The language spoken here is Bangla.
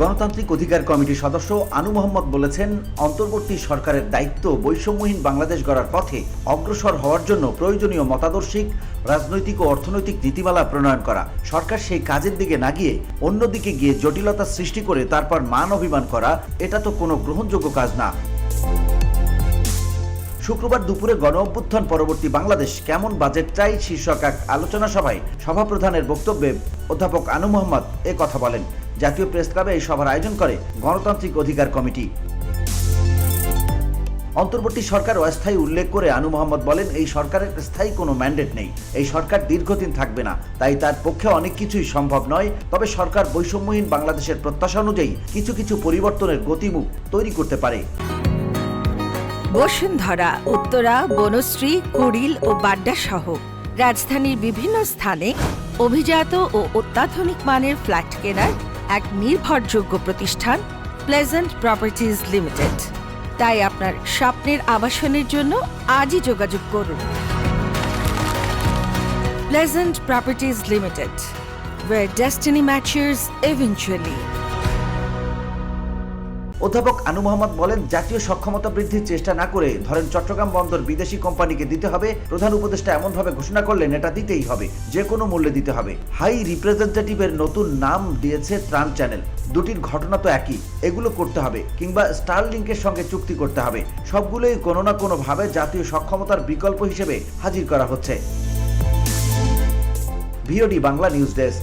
গণতান্ত্রিক অধিকার কমিটির সদস্য আনু মোহাম্মদ বলেছেন, অন্তর্বর্তী সরকারের দায়িত্ব বৈষম্যহীন বাংলাদেশ গড়ার পথে অগ্রসর হওয়ার জন্য প্রয়োজনীয় মতাদর্শিক, রাজনৈতিক ও অর্থনৈতিক নীতিমালা প্রণয়ন করা। সরকার সেই কাজের দিকে না গিয়ে অন্যদিকে গিয়ে জটিলতা সৃষ্টি করে তারপর মান অভিমান করা, এটা তো কোনো গ্রহণযোগ্য কাজ না। শুক্রবার দুপুরে গণঅভ্যুত্থান পরবর্তী বাংলাদেশ কেমন বাজেট চাই শীর্ষক এক আলোচনা সভায় সভাপ্রধানের বক্তব্যে অধ্যাপক আনু মোহাম্মদ এ কথা বলেন। জাতীয় প্রেস ক্লাবে এই সভার আয়োজন করে গণতান্ত্রিক অধিকার কমিটি। অন্তর্বর্তী সরকার অস্থায়ী উল্লেখ করে আনু মোহাম্মদ বলেন, এই সরকারের স্থায়ী কোনো ম্যান্ডেট নেই। এই সরকার দীর্ঘদিন থাকবে না, তাই তার পক্ষে অনেক কিছুই সম্ভব নয়। তবে সরকার বৈষম্যহীন বাংলাদেশের প্রত্যাশা অনুযায়ী কিছু কিছু পরিবর্তনের গতিমুখ তৈরি করতে পারে। বসুন্ধরা, উত্তরা, বনশ্রী, কুড়িল ও বাড্ডা সহ রাজধানীর বিভিন্ন স্থানে অভিজাত ও অত্যাধুনিক মানের ফ্ল্যাট কেনার এক নির্ভরযোগ্য প্রতিষ্ঠান প্লেজেন্ট প্রপার্টিজ লিমিটেড। তাই আপনার স্বপ্নের আবাসনের জন্য আজই যোগাযোগ করুন। Pleasant properties limited, where destiny matches eventually. অধ্যাপক আনু মোহাম্মদ বলেন, জাতীয় সক্ষমতা বৃদ্ধির চেষ্টা না করে ধরেন চট্টগ্রাম বন্দর বিদেশি কোম্পানিকে দিতে হবে। প্রধান উপদেষ্টা এমনভাবে ঘোষণা করলেন, এটা দিতেই হবে, যে কোনো মূল্যে দিতে হবে। হাই রিপ্রেজেন্টেটিভের নতুন নাম দিয়েছে ত্রাণ চ্যানেল। দুটির ঘটনা তো একই, এগুলো করতে হবে, কিংবা স্টারলিংকের সঙ্গে চুক্তি করতে হবে। সবগুলোই কোনো না কোনো ভাবে জাতীয় সক্ষমতার বিকল্প হিসেবে হাজির করা হচ্ছে। VOD Bangla news desk.